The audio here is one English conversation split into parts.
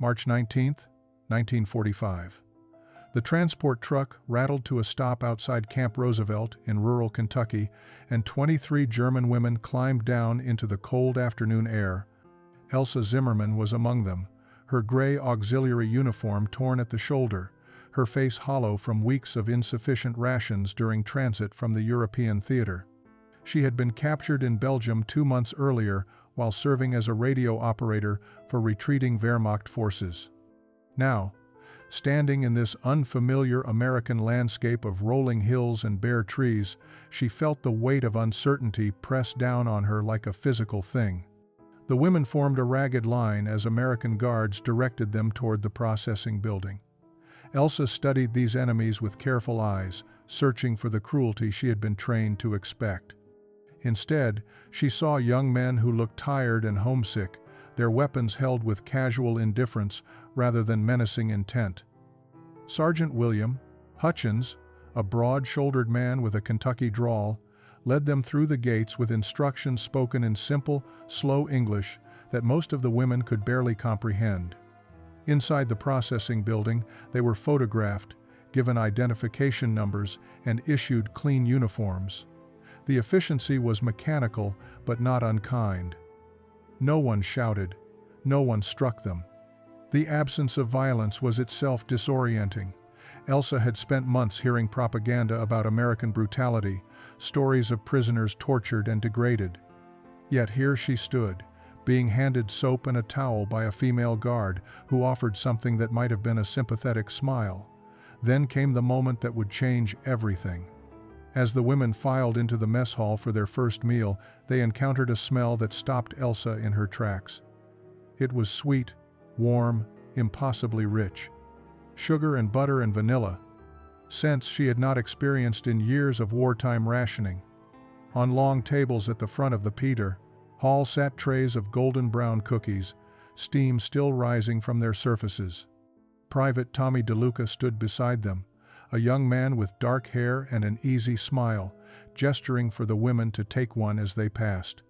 March 19, 1945. The transport truck rattled to a stop outside Camp Roosevelt in rural Kentucky, and 23 German women climbed down into the cold afternoon air. Elsa Zimmermann was among them, her gray auxiliary uniform torn at the shoulder, her face hollow from weeks of insufficient rations during transit from the European theater. She had been captured in Belgium 2 months earlier while serving as a radio operator for retreating Wehrmacht forces. Now, standing in this unfamiliar American landscape of rolling hills and bare trees, she felt the weight of uncertainty press down on her like a physical thing. The women formed a ragged line as American guards directed them toward the processing building. Elsa studied these enemies with careful eyes, searching for the cruelty she had been trained to expect. Instead, she saw young men who looked tired and homesick, their weapons held with casual indifference rather than menacing intent. Sergeant William Hutchins, a broad-shouldered man with a Kentucky drawl, led them through the gates with instructions spoken in simple, slow English that most of the women could barely comprehend. Inside the processing building, they were photographed, given identification numbers, and issued clean uniforms. The efficiency was mechanical, but not unkind. No one shouted. No one struck them. The absence of violence was itself disorienting. Elsa had spent months hearing propaganda about American brutality, stories of prisoners tortured and degraded. Yet here she stood, being handed soap and a towel by a female guard who offered something that might have been a sympathetic smile. Then came the moment that would change everything. As the women filed into the mess hall for their first meal, they encountered a smell that stopped Elsa in her tracks. It was sweet, warm, impossibly rich. Sugar and butter and vanilla, scents she had not experienced in years of wartime rationing. On long tables at the front of the Peter Hall sat trays of golden brown cookies, steam still rising from their surfaces. Private Tommy DeLuca stood beside them, a young man with dark hair and an easy smile, gesturing for the women to take one as they passed.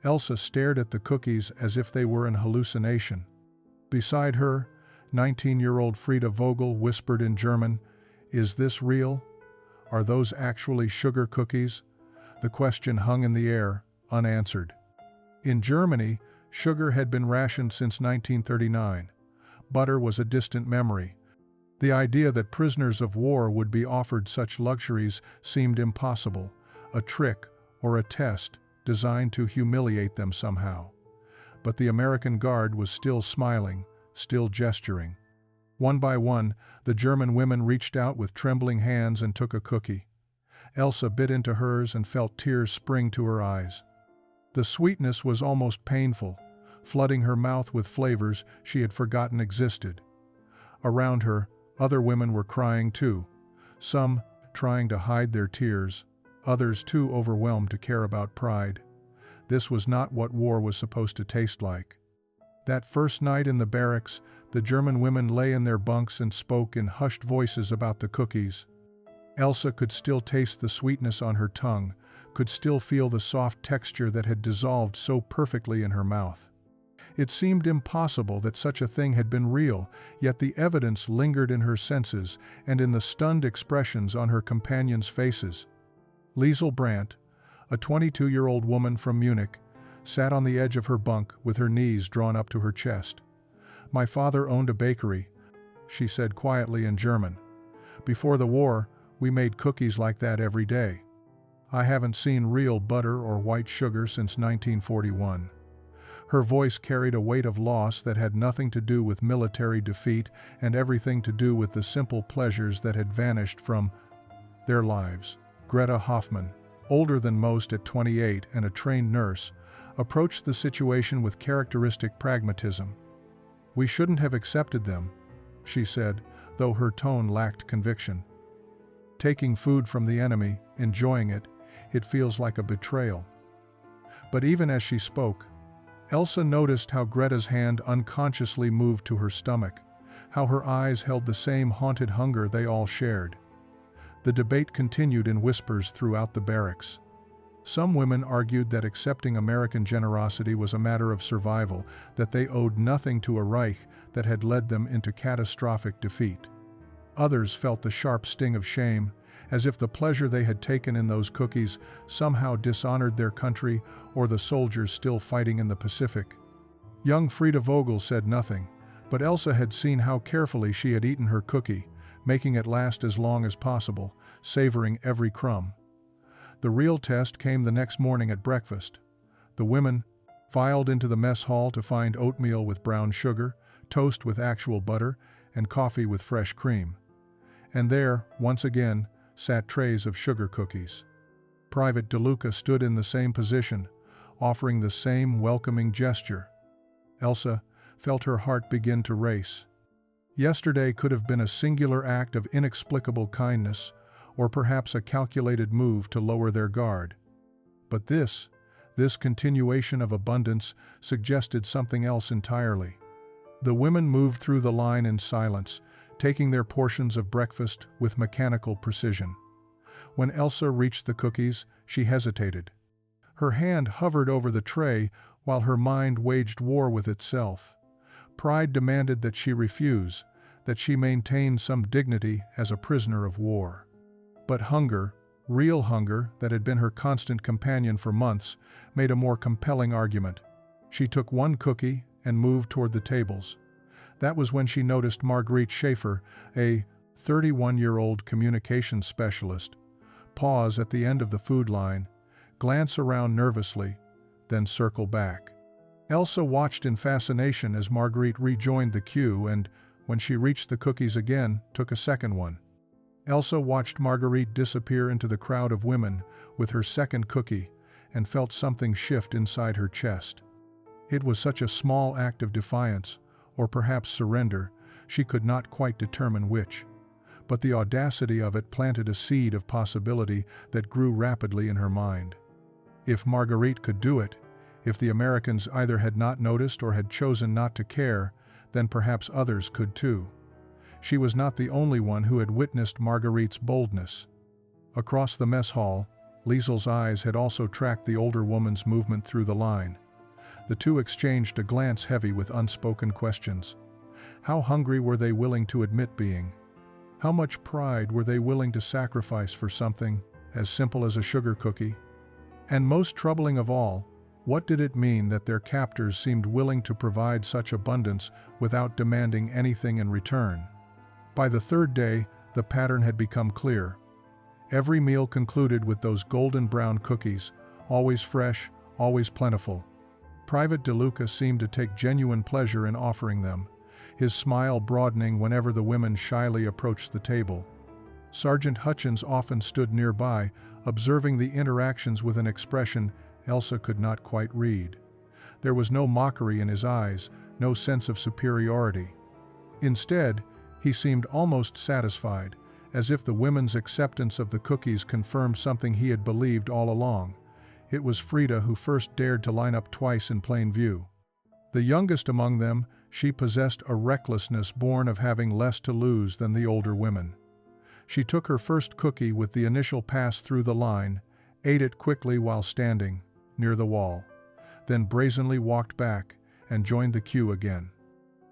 Elsa stared at the cookies as if they were an hallucination. Beside her, 19-year-old Frieda Vogel whispered in German, "Is this real? Are those actually sugar cookies?" The question hung in the air, unanswered. In Germany, sugar had been rationed since 1939. Butter was a distant memory. The idea that prisoners of war would be offered such luxuries seemed impossible, a trick or a test designed to humiliate them somehow. But the American guard was still smiling, still gesturing. One by one, the German women reached out with trembling hands and took a cookie. Elsa bit into hers and felt tears spring to her eyes. The sweetness was almost painful, flooding her mouth with flavors she had forgotten existed. Around her, other women were crying too, some trying to hide their tears, others too overwhelmed to care about pride. This was not what war was supposed to taste like. That first night in the barracks, the German women lay in their bunks and spoke in hushed voices about the cookies. Elsa could still taste the sweetness on her tongue, could still feel the soft texture that had dissolved so perfectly in her mouth. It seemed impossible that such a thing had been real, yet the evidence lingered in her senses and in the stunned expressions on her companions' faces. Liesel Brandt, a 22-year-old woman from Munich, sat on the edge of her bunk with her knees drawn up to her chest. "My father owned a bakery," she said quietly in German. "Before the war, we made cookies like that every day. I haven't seen real butter or white sugar since 1941. Her voice carried a weight of loss that had nothing to do with military defeat and everything to do with the simple pleasures that had vanished from their lives. Greta Hoffman, older than most at 28 and a trained nurse, approached the situation with characteristic pragmatism. "We shouldn't have accepted them," she said, though her tone lacked conviction. "Taking food from the enemy, enjoying it, it feels like a betrayal." But even as she spoke, Elsa noticed how Greta's hand unconsciously moved to her stomach, how her eyes held the same haunted hunger they all shared. The debate continued in whispers throughout the barracks. Some women argued that accepting American generosity was a matter of survival, that they owed nothing to a Reich that had led them into catastrophic defeat. Others felt the sharp sting of shame, as if the pleasure they had taken in those cookies somehow dishonored their country or the soldiers still fighting in the Pacific. Young Frida Vogel said nothing, but Elsa had seen how carefully she had eaten her cookie, making it last as long as possible, savoring every crumb. The real test came the next morning at breakfast. The women filed into the mess hall to find oatmeal with brown sugar, toast with actual butter, and coffee with fresh cream. And there, once again, sat trays of sugar cookies. Private DeLuca stood in the same position, offering the same welcoming gesture. Elsa felt her heart begin to race. Yesterday could have been a singular act of inexplicable kindness, or perhaps a calculated move to lower their guard. But this continuation of abundance suggested something else entirely. The women moved through the line in silence, taking their portions of breakfast with mechanical precision. When Elsa reached the cookies, she hesitated. Her hand hovered over the tray while her mind waged war with itself. Pride demanded that she refuse, that she maintain some dignity as a prisoner of war. But hunger, real hunger that had been her constant companion for months, made a more compelling argument. She took one cookie and moved toward the tables. That was when she noticed Marguerite Schaefer, a 31-year-old communications specialist, pause at the end of the food line, glance around nervously, then circle back. Elsa watched in fascination as Marguerite rejoined the queue and, when she reached the cookies again, took a second one. Elsa watched Marguerite disappear into the crowd of women with her second cookie and felt something shift inside her chest. It was such a small act of defiance, or perhaps surrender, she could not quite determine which. But the audacity of it planted a seed of possibility that grew rapidly in her mind. If Marguerite could do it, if the Americans either had not noticed or had chosen not to care, then perhaps others could too. She was not the only one who had witnessed Marguerite's boldness. Across the mess hall, Liesel's eyes had also tracked the older woman's movement through the line. The two exchanged a glance heavy with unspoken questions. How hungry were they willing to admit being? How much pride were they willing to sacrifice for something as simple as a sugar cookie? And most troubling of all, what did it mean that their captors seemed willing to provide such abundance without demanding anything in return? By the third day, the pattern had become clear. Every meal concluded with those golden brown cookies, always fresh, always plentiful. Private DeLuca seemed to take genuine pleasure in offering them, his smile broadening whenever the women shyly approached the table. Sergeant Hutchins often stood nearby, observing the interactions with an expression Elsa could not quite read. There was no mockery in his eyes, no sense of superiority. Instead, he seemed almost satisfied, as if the women's acceptance of the cookies confirmed something he had believed all along. It was Frida who first dared to line up twice in plain view. The youngest among them, she possessed a recklessness born of having less to lose than the older women. She took her first cookie with the initial pass through the line, ate it quickly while standing near the wall, then brazenly walked back and joined the queue again.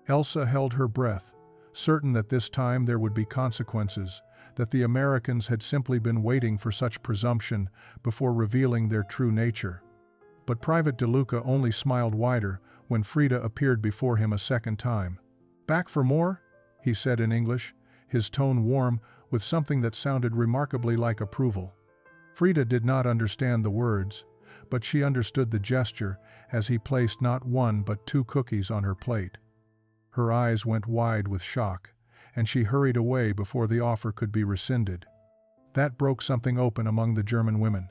Elsa held her breath, certain that this time there would be consequences, that the Americans had simply been waiting for such presumption before revealing their true nature. But Private DeLuca only smiled wider when Frida appeared before him a second time. "Back for more?" he said in English, his tone warm with something that sounded remarkably like approval. Frida did not understand the words, but she understood the gesture as he placed not one but two cookies on her plate. Her eyes went wide with shock, and she hurried away before the offer could be rescinded. That broke something open among the German women.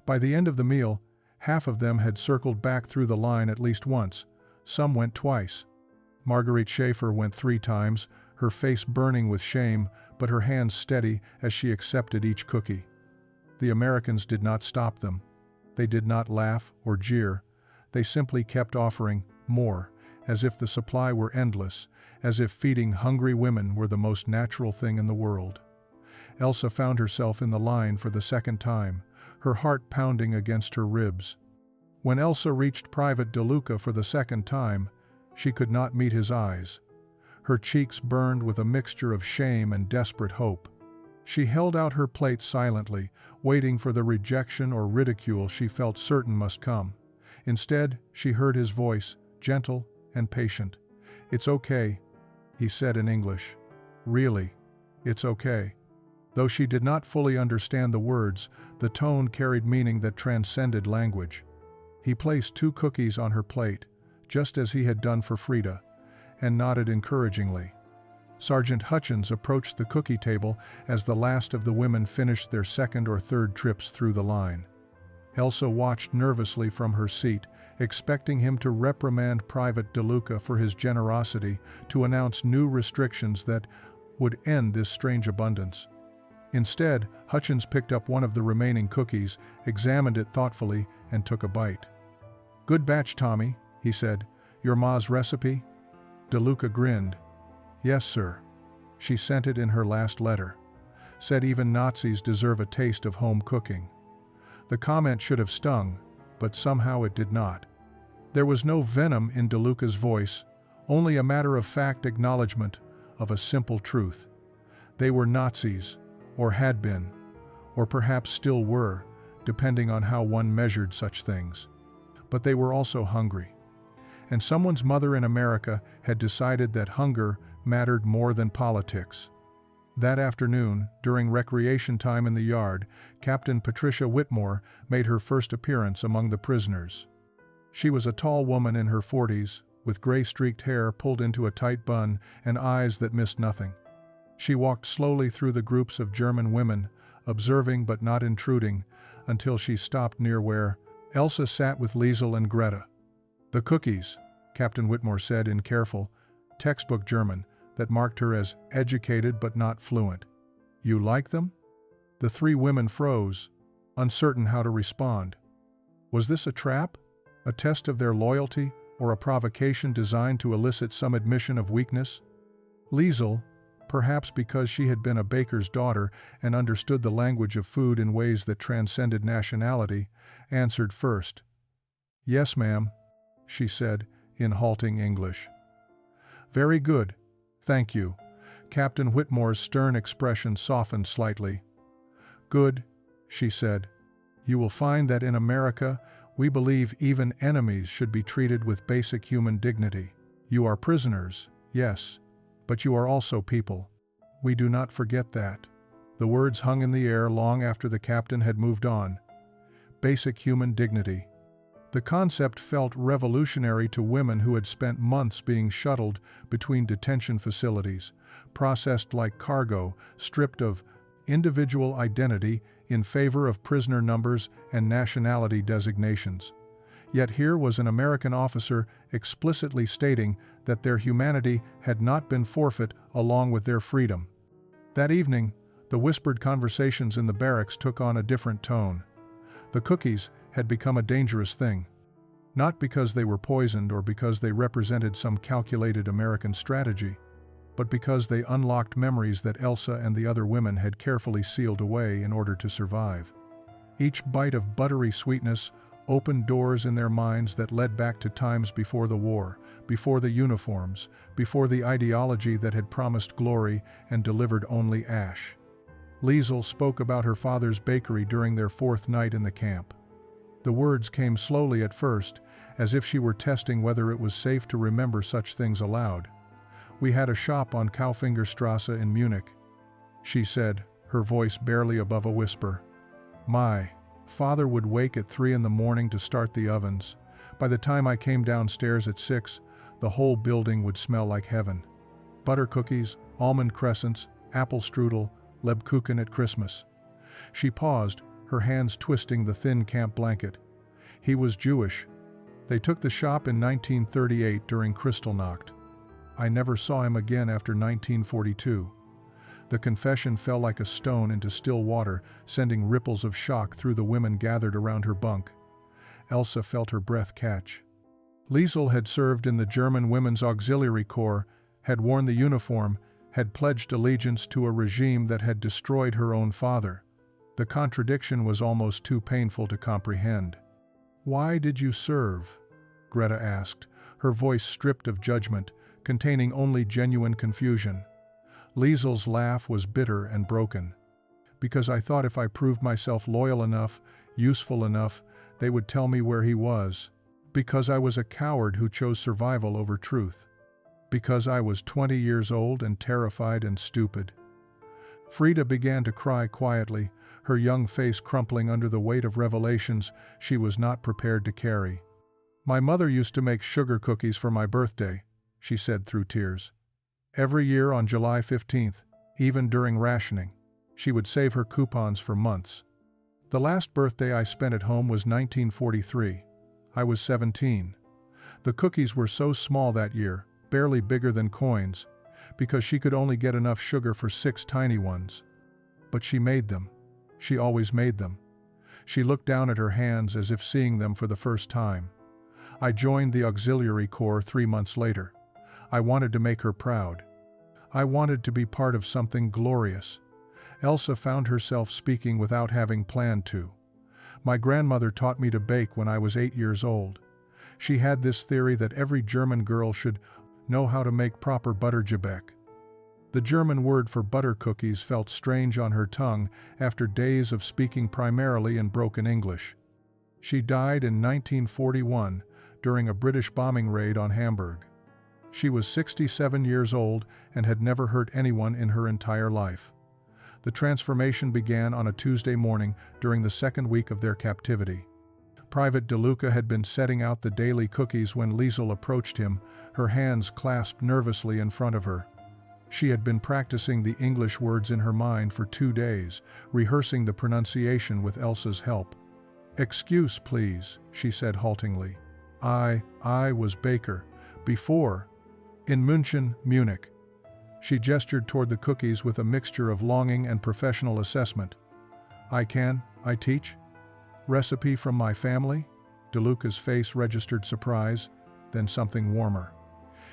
By the end of the meal, half of them had circled back through the line at least once. Some went twice. Marguerite Schaefer went 3 times, her face burning with shame, but her hands steady as she accepted each cookie. The Americans did not stop them. They did not laugh or jeer. They simply kept offering more, as if the supply were endless, as if feeding hungry women were the most natural thing in the world. Elsa found herself in the line for the second time, her heart pounding against her ribs. When Elsa reached Private DeLuca for the second time, she could not meet his eyes. Her cheeks burned with a mixture of shame and desperate hope. She held out her plate silently, waiting for the rejection or ridicule she felt certain must come. Instead, she heard his voice, gentle and patient. "It's okay," he said in English. "Really, it's okay." Though she did not fully understand the words, the tone carried meaning that transcended language. He placed 2 cookies on her plate, just as he had done for Frida, and nodded encouragingly. Sergeant Hutchins approached the cookie table as the last of the women finished their second or third trips through the line. Elsa watched nervously from her seat, expecting him to reprimand Private DeLuca for his generosity, to announce new restrictions that would end this strange abundance. Instead, Hutchins picked up one of the remaining cookies, examined it thoughtfully, and took a bite. "Good batch, Tommy," he said. "Your ma's recipe?" DeLuca grinned. "Yes, sir. She sent it in her last letter. Said even Nazis deserve a taste of home cooking." The comment should have stung, but somehow it did not. There was no venom in DeLuca's voice, only a matter-of-fact acknowledgement of a simple truth. They were Nazis, or had been, or perhaps still were, depending on how one measured such things. But they were also hungry. And someone's mother in America had decided that hunger mattered more than politics. That afternoon, during recreation time in the yard, Captain Patricia Whitmore made her first appearance among the prisoners. She was a tall woman in her 40s, with gray-streaked hair pulled into a tight bun and eyes that missed nothing. She walked slowly through the groups of German women, observing but not intruding, until she stopped near where Elsa sat with Liesel and Greta. "The cookies," Captain Whitmore said in careful, textbook German that marked her as educated but not fluent. "You like them?" The 3 women froze, uncertain how to respond. Was this a trap? A test of their loyalty, or a provocation designed to elicit some admission of weakness? Liesel, perhaps because she had been a baker's daughter and understood the language of food in ways that transcended nationality, answered first. "Yes, ma'am," she said, in halting English. "Very good, thank you." Captain Whitmore's stern expression softened slightly. "Good," she said. "You will find that in America, we believe even enemies should be treated with basic human dignity. You are prisoners, yes, but you are also people. We do not forget that." The words hung in the air long after the captain had moved on. Basic human dignity. The concept felt revolutionary to women who had spent months being shuttled between detention facilities, processed like cargo, stripped of individual identity in favor of prisoner numbers and nationality designations. Yet here was an American officer explicitly stating that their humanity had not been forfeit along with their freedom. That evening, the whispered conversations in the barracks took on a different tone. The cookies had become a dangerous thing. Not because they were poisoned or because they represented some calculated American strategy, but because they unlocked memories that Elsa and the other women had carefully sealed away in order to survive. Each bite of buttery sweetness opened doors in their minds that led back to times before the war, before the uniforms, before the ideology that had promised glory and delivered only ash. Liesel spoke about her father's bakery during their 4th night in the camp. The words came slowly at first, as if she were testing whether it was safe to remember such things aloud. "We had a shop on Kaufingerstrasse in Munich," she said, her voice barely above a whisper. "My father would wake at 3 in the morning to start the ovens. By the time I came downstairs at 6, the whole building would smell like heaven. Butter cookies, almond crescents, apple strudel, Lebkuchen at Christmas." She paused, her hands twisting the thin camp blanket. "He was Jewish. They took the shop in 1938 during Kristallnacht. I never saw him again after 1942. The confession fell like a stone into still water, sending ripples of shock through the women gathered around her bunk. Elsa felt her breath catch. Liesel had served in the German Women's Auxiliary Corps, had worn the uniform, had pledged allegiance to a regime that had destroyed her own father. The contradiction was almost too painful to comprehend. "Why did you serve?" Greta asked, her voice stripped of judgment, containing only genuine confusion. Liesel's laugh was bitter and broken. "Because I thought if I proved myself loyal enough, useful enough, they would tell me where he was. Because I was a coward who chose survival over truth. Because I was 20 years old and terrified and stupid." Frida began to cry quietly, her young face crumpling under the weight of revelations she was not prepared to carry. "My mother used to make sugar cookies for my birthday," she said through tears. "Every year on July 15th, even during rationing. She would save her coupons for months. The last birthday I spent at home was 1943. I was 17. The cookies were so small that year, barely bigger than coins, because she could only get enough sugar for 6 tiny ones. But she made them. She always made them." She looked down at her hands as if seeing them for the first time. "I joined the Auxiliary Corps 3 months later. I wanted to make her proud. I wanted to be part of something glorious." Elsa found herself speaking without having planned to. "My grandmother taught me to bake when I was 8 years old. She had this theory that every German girl should know how to make proper Buttergebäck." The German word for butter cookies felt strange on her tongue after days of speaking primarily in broken English. She died in 1941 during a British bombing raid on Hamburg. She was 67 years old and had never hurt anyone in her entire life. The transformation began on a Tuesday morning during the second week of their captivity. Private DeLuca had been setting out the daily cookies when Liesel approached him, her hands clasped nervously in front of her. She had been practicing the English words in her mind for 2 days, rehearsing the pronunciation with Elsa's help. "Excuse, please," she said haltingly. I was baker. Before. In München, Munich." She gestured toward the cookies with a mixture of longing and professional assessment. I teach? Recipe from my family?" DeLuca's face registered surprise, then something warmer.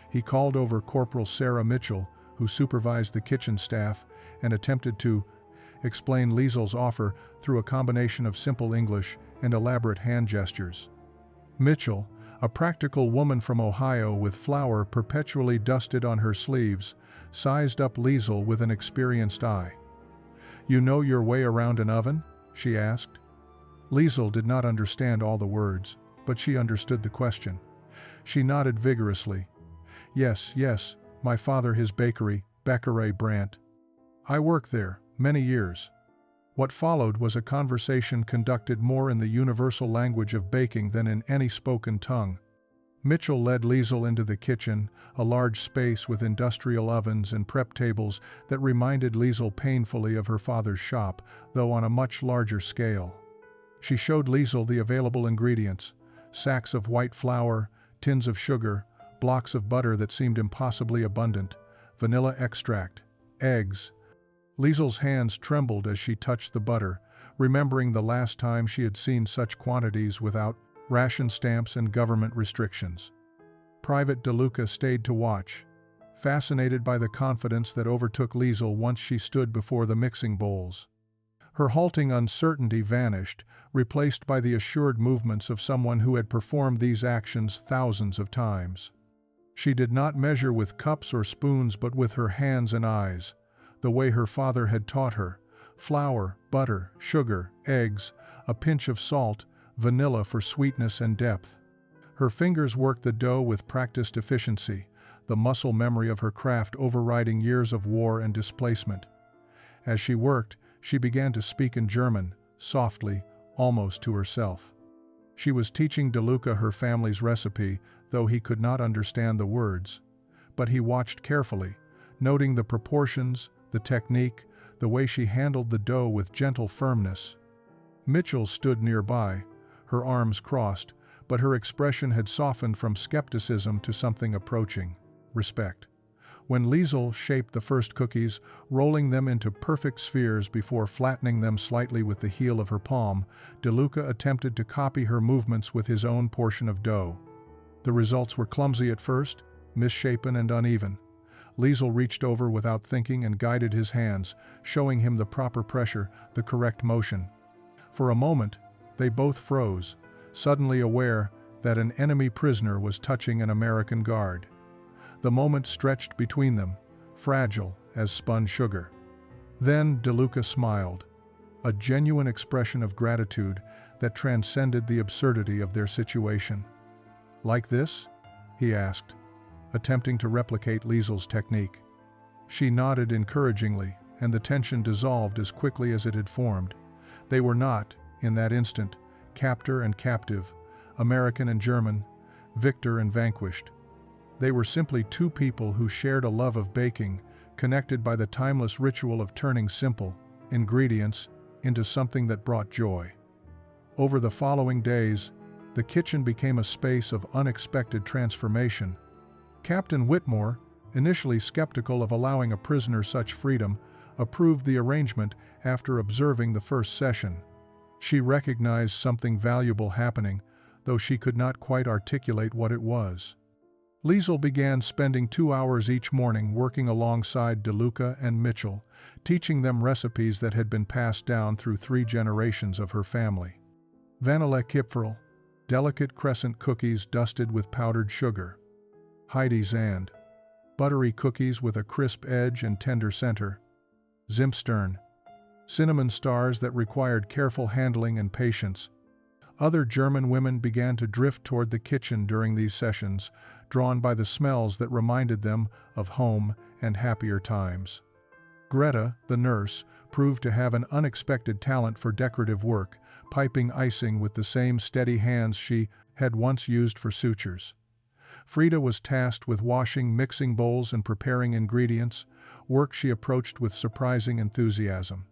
He called over Corporal Sarah Mitchell, who supervised the kitchen staff, and attempted to explain Liesel's offer through a combination of simple English and elaborate hand gestures. Mitchell, a practical woman from Ohio with flour perpetually dusted on her sleeves, sized up Liesel with an experienced eye. "You know your way around an oven?" she asked. Liesel did not understand all the words, but she understood the question. She nodded vigorously. Yes, my father his bakery, Bäckerei Brandt. I worked there, many years." What followed was a conversation conducted more in the universal language of baking than in any spoken tongue. Mitchell led Liesel into the kitchen, a large space with industrial ovens and prep tables that reminded Liesel painfully of her father's shop, though on a much larger scale. She showed Liesel the available ingredients: sacks of white flour, tins of sugar, blocks of butter that seemed impossibly abundant, vanilla extract, eggs. Liesel's hands trembled as she touched the butter, remembering the last time she had seen such quantities without ration stamps and government restrictions. Private DeLuca stayed to watch, fascinated by the confidence that overtook Liesel once she stood before the mixing bowls. Her halting uncertainty vanished, replaced by the assured movements of someone who had performed these actions thousands of times. She did not measure with cups or spoons but with her hands and eyes, the way her father had taught her: flour, butter, sugar, eggs, a pinch of salt, vanilla for sweetness and depth. Her fingers worked the dough with practiced efficiency, the muscle memory of her craft overriding years of war and displacement. As she worked, she began to speak in German, softly, almost to herself. She was teaching DeLuca her family's recipe, though he could not understand the words. But he watched carefully, noting the proportions, the technique, the way she handled the dough with gentle firmness. Mitchell stood nearby, her arms crossed, but her expression had softened from skepticism to something approaching respect. When Liesel shaped the first cookies, rolling them into perfect spheres before flattening them slightly with the heel of her palm, DeLuca attempted to copy her movements with his own portion of dough. The results were clumsy at first, misshapen and uneven. Liesel reached over without thinking and guided his hands, showing him the proper pressure, the correct motion. For a moment, they both froze, suddenly aware that an enemy prisoner was touching an American guard. The moment stretched between them, fragile as spun sugar. Then DeLuca smiled, a genuine expression of gratitude that transcended the absurdity of their situation. "Like this?" he asked, attempting to replicate Liesel's technique. She nodded encouragingly, and the tension dissolved as quickly as it had formed. They were not, in that instant, captor and captive, American and German, victor and vanquished. They were simply two people who shared a love of baking, connected by the timeless ritual of turning simple ingredients into something that brought joy. Over the following days, the kitchen became a space of unexpected transformation. Captain Whitmore, initially skeptical of allowing a prisoner such freedom, approved the arrangement after observing the first session. She recognized something valuable happening, though she could not quite articulate what it was. Liesel began spending 2 hours each morning working alongside DeLuca and Mitchell, teaching them recipes that had been passed down through 3 generations of her family. Vanille Kipferl, delicate crescent cookies dusted with powdered sugar. Heidi Zand, buttery cookies with a crisp edge and tender center. Zimstern, cinnamon stars that required careful handling and patience. Other German women began to drift toward the kitchen during these sessions, drawn by the smells that reminded them of home and happier times. Greta, the nurse, proved to have an unexpected talent for decorative work, piping icing with the same steady hands she had once used for sutures. Frida was tasked with washing mixing bowls and preparing ingredients, work she approached with surprising enthusiasm.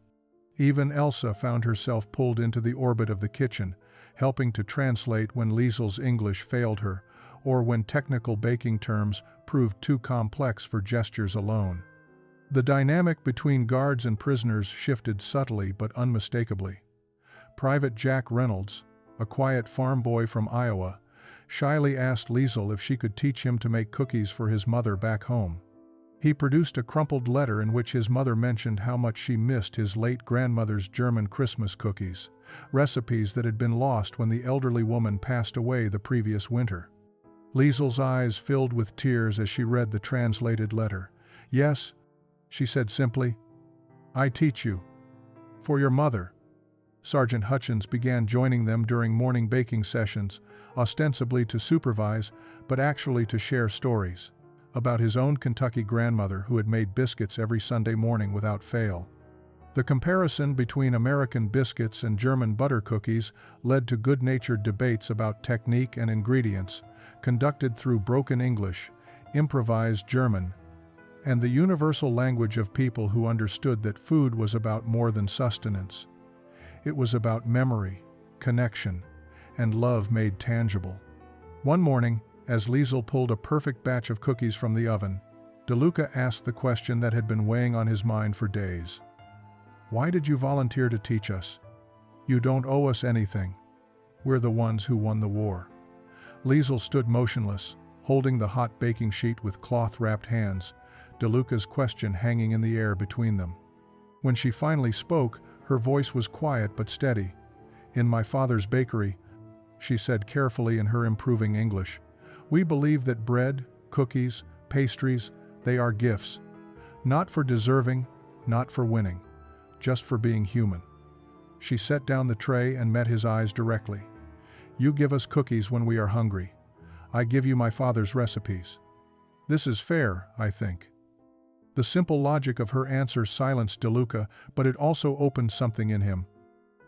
Even Elsa found herself pulled into the orbit of the kitchen, helping to translate when Liesel's English failed her, or when technical baking terms proved too complex for gestures alone. The dynamic between guards and prisoners shifted subtly but unmistakably. Private Jack Reynolds, a quiet farm boy from Iowa, shyly asked Liesel if she could teach him to make cookies for his mother back home. He produced a crumpled letter in which his mother mentioned how much she missed his late grandmother's German Christmas cookies, recipes that had been lost when the elderly woman passed away the previous winter. Liesel's eyes filled with tears as she read the translated letter. "Yes," she said simply, "I teach you. For your mother." Sergeant Hutchins began joining them during morning baking sessions, ostensibly to supervise, but actually to share stories about his own Kentucky grandmother who had made biscuits every Sunday morning without fail. The comparison between American biscuits and German butter cookies led to good-natured debates about technique and ingredients, conducted through broken English, improvised German, and the universal language of people who understood that food was about more than sustenance. It was about memory, connection, and love made tangible. One morning, as Liesel pulled a perfect batch of cookies from the oven, DeLuca asked the question that had been weighing on his mind for days. "Why did you volunteer to teach us? You don't owe us anything. We're the ones who won the war." Liesel stood motionless, holding the hot baking sheet with cloth-wrapped hands, DeLuca's question hanging in the air between them. When she finally spoke, her voice was quiet but steady. "In my father's bakery," she said carefully in her improving English, "we believe that bread, cookies, pastries, they are gifts. Not for deserving, not for winning, just for being human." She set down the tray and met his eyes directly. "You give us cookies when we are hungry. I give you my father's recipes. This is fair, I think." The simple logic of her answer silenced DeLuca, but it also opened something in him.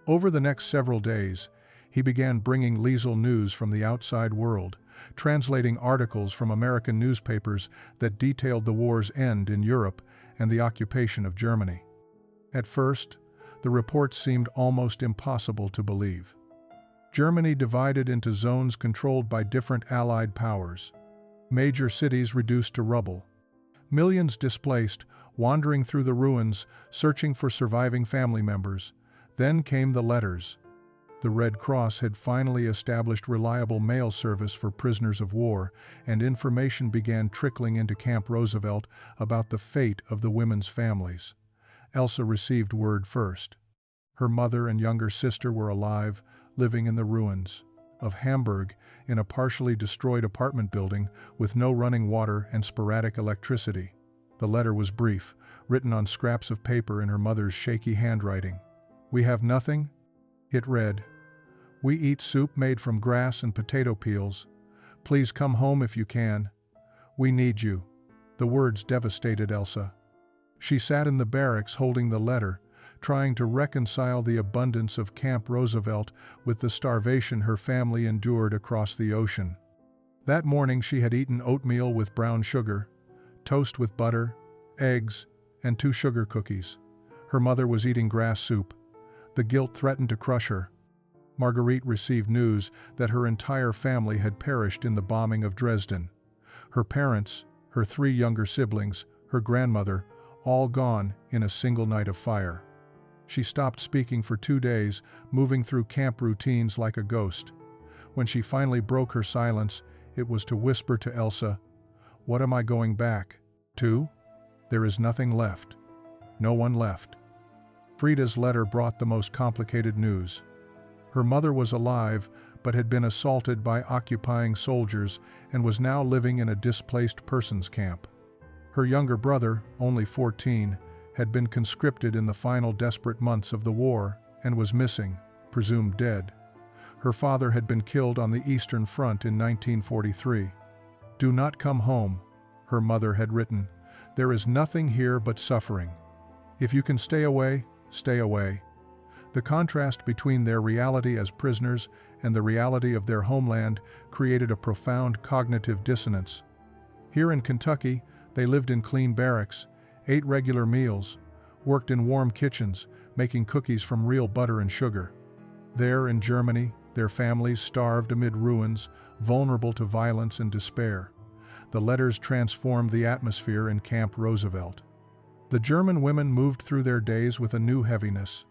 Over the next several days, he began bringing Liesel news from the outside world, translating articles from American newspapers that detailed the war's end in Europe and the occupation of Germany. At first, the reports seemed almost impossible to believe. Germany divided into zones controlled by different Allied powers. Major cities reduced to rubble. Millions displaced, wandering through the ruins, searching for surviving family members. Then came the letters. The Red Cross had finally established reliable mail service for prisoners of war, and information began trickling into Camp Roosevelt about the fate of the women's families. Elsa received word first. Her mother and younger sister were alive, living in the ruins of Hamburg, in a partially destroyed apartment building with no running water and sporadic electricity. The letter was brief, written on scraps of paper in her mother's shaky handwriting. "We have nothing," it read. "We eat soup made from grass and potato peels. Please come home if you can. We need you." The words devastated Elsa. She sat in the barracks holding the letter, trying to reconcile the abundance of Camp Roosevelt with the starvation her family endured across the ocean. That morning she had eaten oatmeal with brown sugar, toast with butter, eggs, and 2 sugar cookies. Her mother was eating grass soup. The guilt threatened to crush her. Marguerite received news that her entire family had perished in the bombing of Dresden. Her parents, her 3 younger siblings, her grandmother, all gone in a single night of fire. She stopped speaking for 2 days, moving through camp routines like a ghost. When she finally broke her silence, it was to whisper to Elsa, "What am I going back to? There is nothing left. No one left." Frida's letter brought the most complicated news. Her mother was alive, but had been assaulted by occupying soldiers and was now living in a displaced persons camp. Her younger brother, only 14, had been conscripted in the final desperate months of the war and was missing, presumed dead. Her father had been killed on the Eastern Front in 1943. "Do not come home," her mother had written. "There is nothing here but suffering. If you can stay away, stay away." The contrast between their reality as prisoners and the reality of their homeland created a profound cognitive dissonance. Here in Kentucky, they lived in clean barracks, ate regular meals, worked in warm kitchens, making cookies from real butter and sugar. There in Germany, their families starved amid ruins, vulnerable to violence and despair. The letters transformed the atmosphere in Camp Roosevelt. The German women moved through their days with a new heaviness.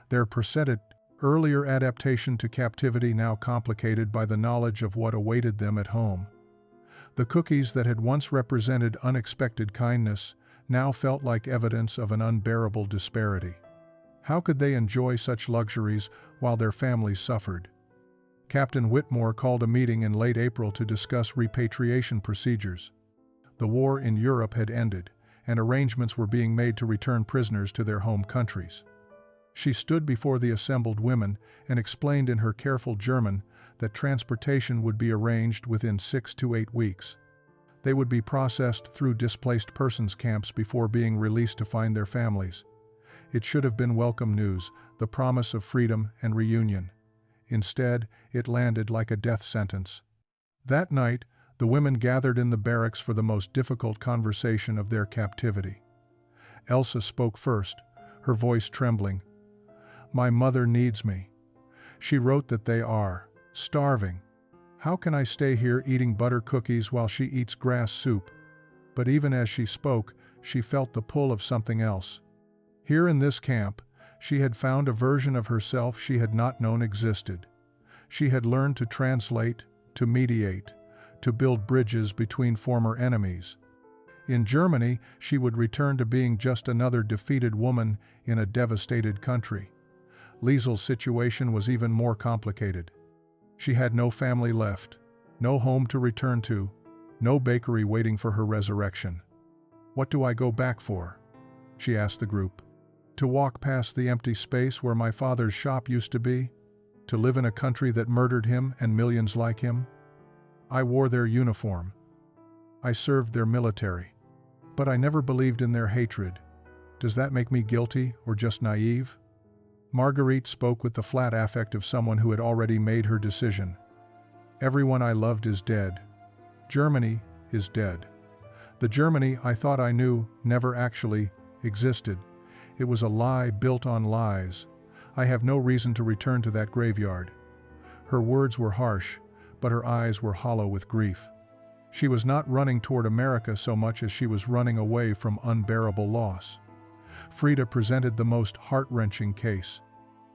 Their presented, earlier adaptation to captivity now complicated by the knowledge of what awaited them at home. The cookies that had once represented unexpected kindness now felt like evidence of an unbearable disparity. How could they enjoy such luxuries while their families suffered? Captain Whitmore called a meeting in late April to discuss repatriation procedures. The war in Europe had ended, and arrangements were being made to return prisoners to their home countries. She stood before the assembled women and explained in her careful German that transportation would be arranged within 6 to 8 weeks. They would be processed through displaced persons camps before being released to find their families. It should have been welcome news, the promise of freedom and reunion. Instead, it landed like a death sentence. That night, the women gathered in the barracks for the most difficult conversation of their captivity. Elsa spoke first, her voice trembling. "My mother needs me. She wrote that they are starving. How can I stay here eating butter cookies while she eats grass soup?" But even as she spoke, she felt the pull of something else. Here in this camp, she had found a version of herself she had not known existed. She had learned to translate, to mediate, to build bridges between former enemies. In Germany, she would return to being just another defeated woman in a devastated country. Liesel's situation was even more complicated. She had no family left, no home to return to, no bakery waiting for her resurrection. "What do I go back for?" she asked the group. "To walk past the empty space where my father's shop used to be? To live in a country that murdered him and millions like him? I wore their uniform. I served their military. But I never believed in their hatred. Does that make me guilty or just naive?" Marguerite spoke with the flat affect of someone who had already made her decision. "Everyone I loved is dead. Germany is dead. The Germany I thought I knew never actually existed. It was a lie built on lies. I have no reason to return to that graveyard." Her words were harsh, but her eyes were hollow with grief. She was not running toward America so much as she was running away from unbearable loss. Frida presented the most heart-wrenching case.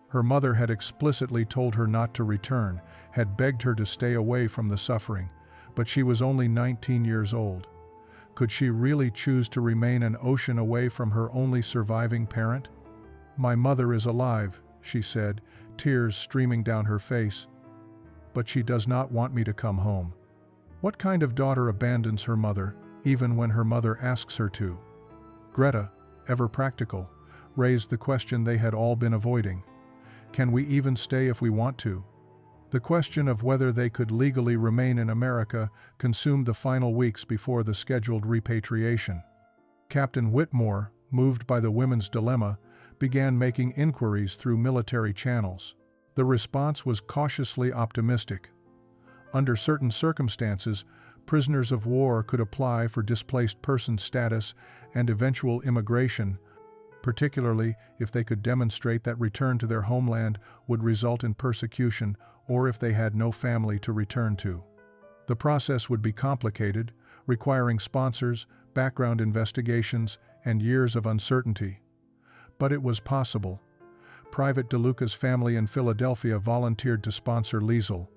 Her mother had explicitly told her not to return, had begged her to stay away from the suffering, but she was only 19 years old. Could she really choose to remain an ocean away from her only surviving parent? "My mother is alive," she said, tears streaming down her face. "But she does not want me to come home." What kind of daughter abandons her mother, even when her mother asks her to? Greta, ever practical, raised the question they had all been avoiding. Can we even stay if we want to? The question of whether they could legally remain in America consumed the final weeks before the scheduled repatriation. Captain Whitmore, moved by the women's dilemma, began making inquiries through military channels. The response was cautiously optimistic. Under certain circumstances, prisoners of war could apply for displaced person status and eventual immigration, particularly if they could demonstrate that return to their homeland would result in persecution or if they had no family to return to. The process would be complicated, requiring sponsors, background investigations, and years of uncertainty. But it was possible. Private DeLuca's family in Philadelphia volunteered to sponsor Liesel.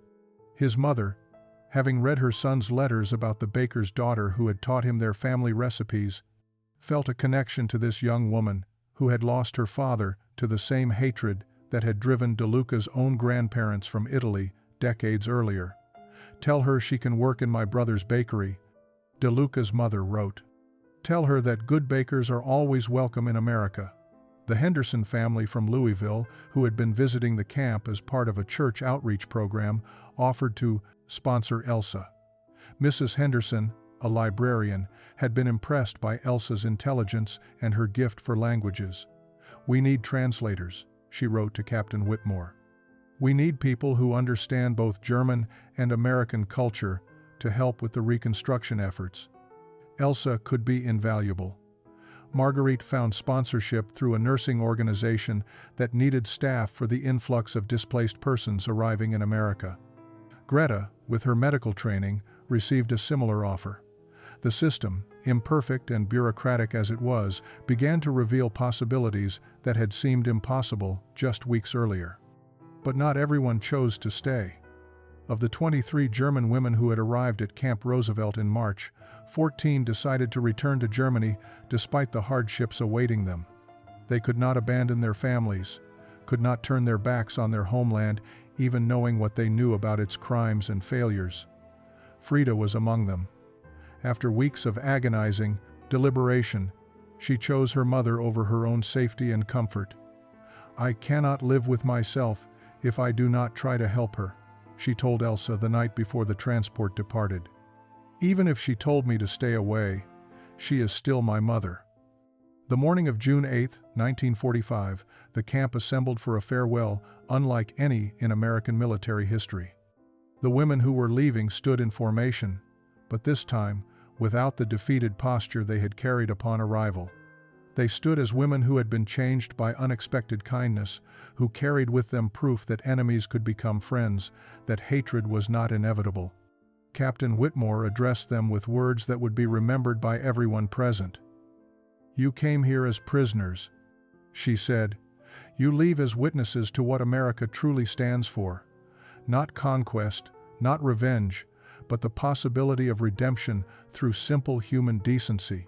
His mother, having read her son's letters about the baker's daughter who had taught him their family recipes, felt a connection to this young woman, who had lost her father to the same hatred that had driven DeLuca's own grandparents from Italy decades earlier. "Tell her she can work in my brother's bakery," DeLuca's mother wrote. "Tell her that good bakers are always welcome in America." The Henderson family from Louisville, who had been visiting the camp as part of a church outreach program, offered to sponsor Elsa. Mrs. Henderson, a librarian, had been impressed by Elsa's intelligence and her gift for languages. "We need translators," she wrote to Captain Whitmore. "We need people who understand both German and American culture to help with the reconstruction efforts." Elsa could be invaluable. Marguerite found sponsorship through a nursing organization that needed staff for the influx of displaced persons arriving in America. Greta, with her medical training, received a similar offer. The system, imperfect and bureaucratic as it was, began to reveal possibilities that had seemed impossible just weeks earlier. But not everyone chose to stay. Of the 23 German women who had arrived at Camp Roosevelt in March, 14 decided to return to Germany despite the hardships awaiting them. They could not abandon their families, could not turn their backs on their homeland, even knowing what they knew about its crimes and failures. Frida was among them. After weeks of agonizing deliberation, she chose her mother over her own safety and comfort. "I cannot live with myself if I do not try to help her," she told Elsa the night before the transport departed. "Even if she told me to stay away, she is still my mother." The morning of June 8, 1945, the camp assembled for a farewell unlike any in American military history. The women who were leaving stood in formation, but this time, without the defeated posture they had carried upon arrival. They stood as women who had been changed by unexpected kindness, who carried with them proof that enemies could become friends, that hatred was not inevitable. Captain Whitmore addressed them with words that would be remembered by everyone present. "You came here as prisoners," she said. "You leave as witnesses to what America truly stands for. Not conquest, not revenge, but the possibility of redemption through simple human decency.